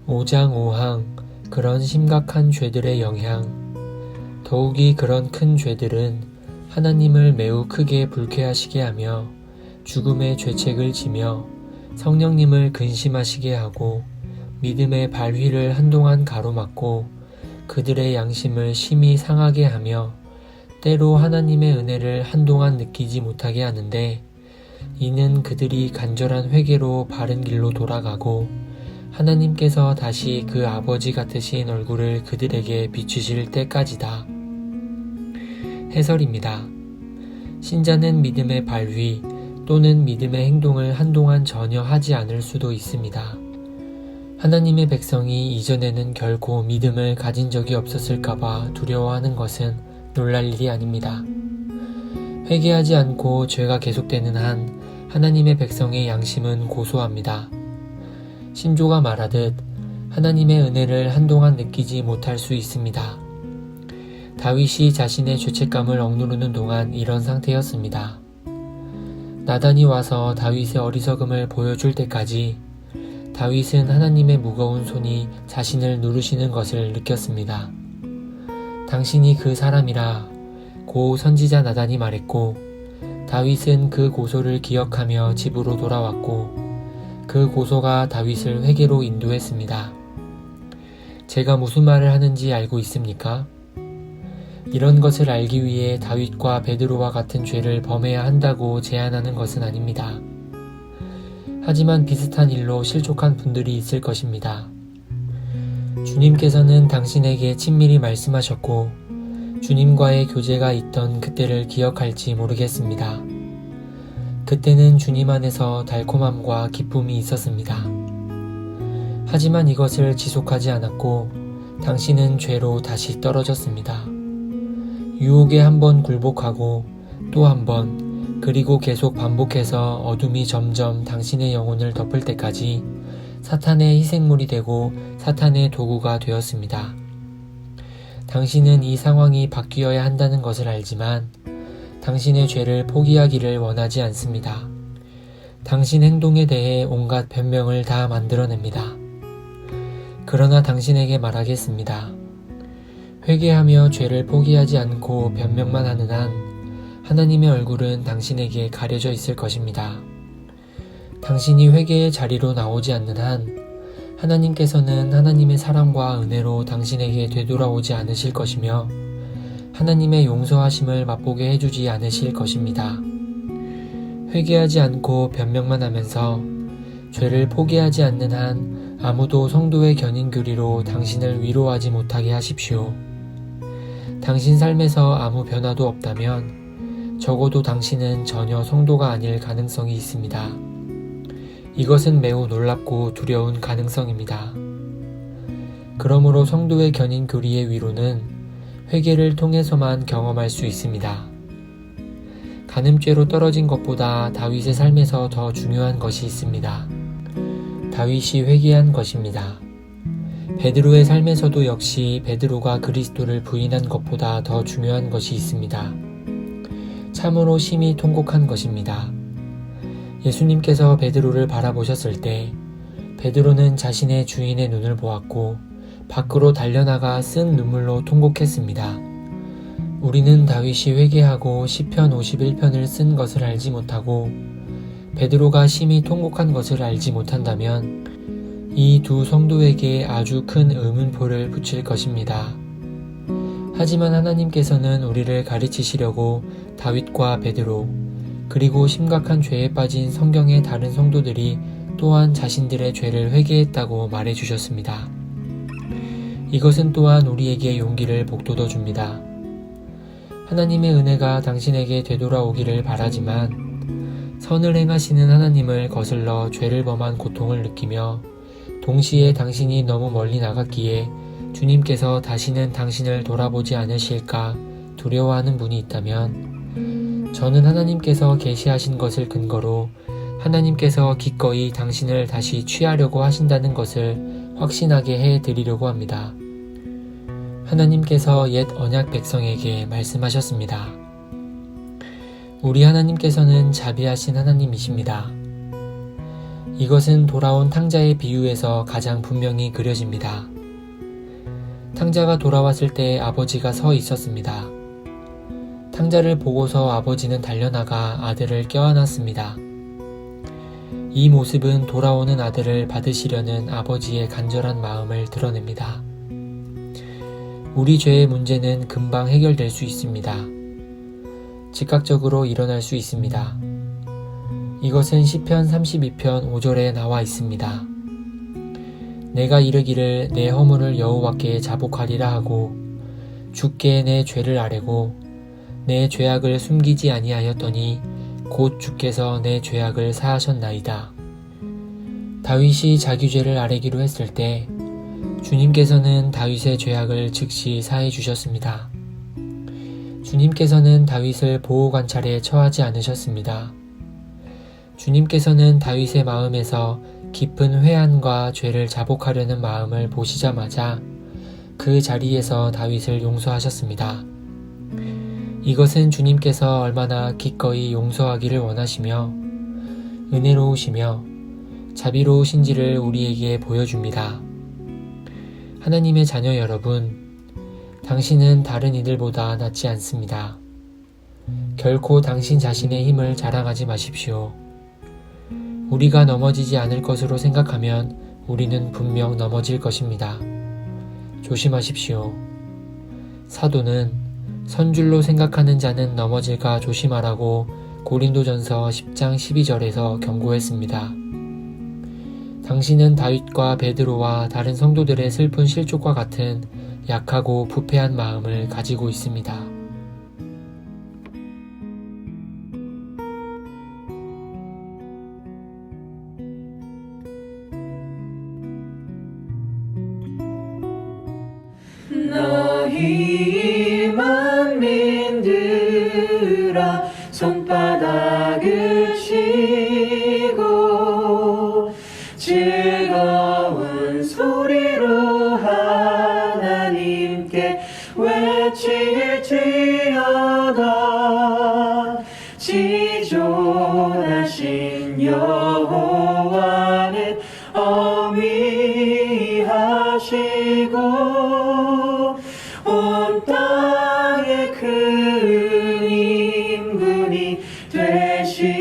오장 5항 그런 심각한 죄들의 영향. 더욱이 그런 큰 죄들은 하나님을 매우 크게 불쾌하시게 하며 죽음의 죄책을 지며 성령님을 근심하시게 하고 믿음의 발휘를 한동안 가로막고 그들의 양심을 심히 상하게 하며 때로 하나님의 은혜를 한동안 느끼지 못하게 하는데, 이는 그들이 간절한 회개로 바른 길로 돌아가고 하나님께서 다시 그 아버지 같으신 얼굴을 그들에게 비추실 때까지다. 해설입니다. 신자는 믿음의 발휘 또는 믿음의 행동을 한동안 전혀 하지 않을 수도 있습니다. 하나님의 백성이 이전에는 결코 믿음을 가진 적이 없었을까봐 두려워하는 것은 놀랄 일이 아닙니다. 회개하지 않고 죄가 계속되는 한 하나님의 백성의 양심은 고소합니다. 신조가 말하듯 하나님의 은혜를 한동안 느끼지 못할 수 있습니다. 다윗이 자신의 죄책감을 억누르는 동안 이런 상태였습니다. 나단이 와서 다윗의 어리석음을 보여줄 때까지 다윗은 하나님의 무거운 손이 자신을 누르시는 것을 느꼈습니다. 당신이 그 사람이라 고 선지자 나단이 말했고, 다윗은 그 고소를 기억하며 집으로 돌아왔고 그 고소가 다윗을 회개로 인도했습니다. 제가 무슨 말을 하는지 알고 있습니까? 이런 것을 알기 위해 다윗과 베드로와 같은 죄를 범해야 한다고 제안하는 것은 아닙니다. 하지만 비슷한 일로 실족한 분들이 있을 것입니다. 주님께서는 당신에게 친밀히 말씀하셨고 주님과의 교제가 있던 그때를 기억할지 모르겠습니다. 그때는 주님 안에서 달콤함과 기쁨이 있었습니다. 하지만 이것을 지속하지 않았고 당신은 죄로 다시 떨어졌습니다. 유혹에 한번 굴복하고 또 한 번, 그리고 계속 반복해서 어둠이 점점 당신의 영혼을 덮을 때까지 사탄의 희생물이 되고 사탄의 도구가 되었습니다. 당신은 이 상황이 바뀌어야 한다는 것을 알지만 당신의 죄를 포기하기를 원하지 않습니다. 당신 행동에 대해 온갖 변명을 다 만들어냅니다. 그러나 당신에게 말하겠습니다. 회개하며 죄를 포기하지 않고 변명만 하는 한 하나님의 얼굴은 당신에게 가려져 있을 것입니다. 당신이 회개의 자리로 나오지 않는 한 하나님께서는 하나님의 사랑과 은혜로 당신에게 되돌아오지 않으실 것이며 하나님의 용서하심을 맛보게 해주지 않으실 것입니다. 회개하지 않고 변명만 하면서 죄를 포기하지 않는 한 아무도 성도의 견인교리로 당신을 위로하지 못하게 하십시오. 당신 삶에서 아무 변화도 없다면 적어도 당신은 전혀 성도가 아닐 가능성이 있습니다. 이것은 매우 놀랍고 두려운 가능성입니다. 그러므로 성도의 견인교리의 위로는 회개를 통해서만 경험할 수 있습니다. 간음죄로 떨어진 것보다 다윗의 삶에서 더 중요한 것이 있습니다. 다윗이 회개한 것입니다. 베드로의 삶에서도 역시 베드로가 그리스도를 부인한 것보다 더 중요한 것이 있습니다. 참으로 심히 통곡한 것입니다. 예수님께서 베드로를 바라보셨을 때 베드로는 자신의 주인의 눈을 보았고 밖으로 달려나가 쓴 눈물로 통곡했습니다. 우리는 다윗이 회개하고 시편 51편을 쓴 것을 알지 못하고 베드로가 심히 통곡한 것을 알지 못한다면 이 두 성도에게 아주 큰 의문표를 붙일 것입니다. 하지만 하나님께서는 우리를 가르치시려고 다윗과 베드로 그리고 심각한 죄에 빠진 성경의 다른 성도들이 또한 자신들의 죄를 회개했다고 말해주셨습니다. 이것은 또한 우리에게 용기를 북돋워 줍니다. 하나님의 은혜가 당신에게 되돌아오기를 바라지만 선을 행하시는 하나님을 거슬러 죄를 범한 고통을 느끼며 동시에 당신이 너무 멀리 나갔기에 주님께서 다시는 당신을 돌아보지 않으실까 두려워하는 분이 있다면 저는 하나님께서 계시하신 것을 근거로 하나님께서 기꺼이 당신을 다시 취하려고 하신다는 것을 확신하게 해드리려고 합니다. 하나님께서 옛 언약 백성에게 말씀하셨습니다. 우리 하나님께서는 자비하신 하나님이십니다. 이것은 돌아온 탕자의 비유에서 가장 분명히 그려집니다. 탕자가 돌아왔을 때 아버지가 서 있었습니다. 탕자를 보고서 아버지는 달려나가 아들을 껴안았습니다. 이 모습은 돌아오는 아들을 받으시려는 아버지의 간절한 마음을 드러냅니다. 우리 죄의 문제는 금방 해결될 수 있습니다. 즉각적으로 일어날 수 있습니다. 이것은 시편 32편 5절에 나와 있습니다. 내가 이르기를 내 허물을 여호와께 자복하리라 하고 주께 내 죄를 아뢰고 내 죄악을 숨기지 아니하였더니 곧 주께서 내 죄악을 사하셨나이다. 다윗이 자기 죄를 아뢰기로 했을 때 주님께서는 다윗의 죄악을 즉시 사해 주셨습니다. 주님께서는 다윗을 보호관찰에 처하지 않으셨습니다. 주님께서는 다윗의 마음에서 깊은 회한과 죄를 자복하려는 마음을 보시자마자 그 자리에서 다윗을 용서하셨습니다. 이것은 주님께서 얼마나 기꺼이 용서하기를 원하시며 은혜로우시며 자비로우신지를 우리에게 보여줍니다. 하나님의 자녀 여러분, 당신은 다른 이들보다 낫지 않습니다. 결코 당신 자신의 힘을 자랑하지 마십시오. 우리가 넘어지지 않을 것으로 생각하면 우리는 분명 넘어질 것입니다. 조심하십시오. 사도는 선줄로 생각하는 자는 넘어질까 조심하라고 고린도전서 10장 12절에서 경고했습니다. 당신은 다윗과 베드로와 다른 성도들의 슬픈 실족과 같은 약하고 부패한 마음을 가지고 있습니다. 너희 만민들아 손바닥을 치고 즐거운 소리로 하나님께 외칠지어다. 지존하신 여호와는 어미하시고 온 땅의 큰 임금이 되시리로다.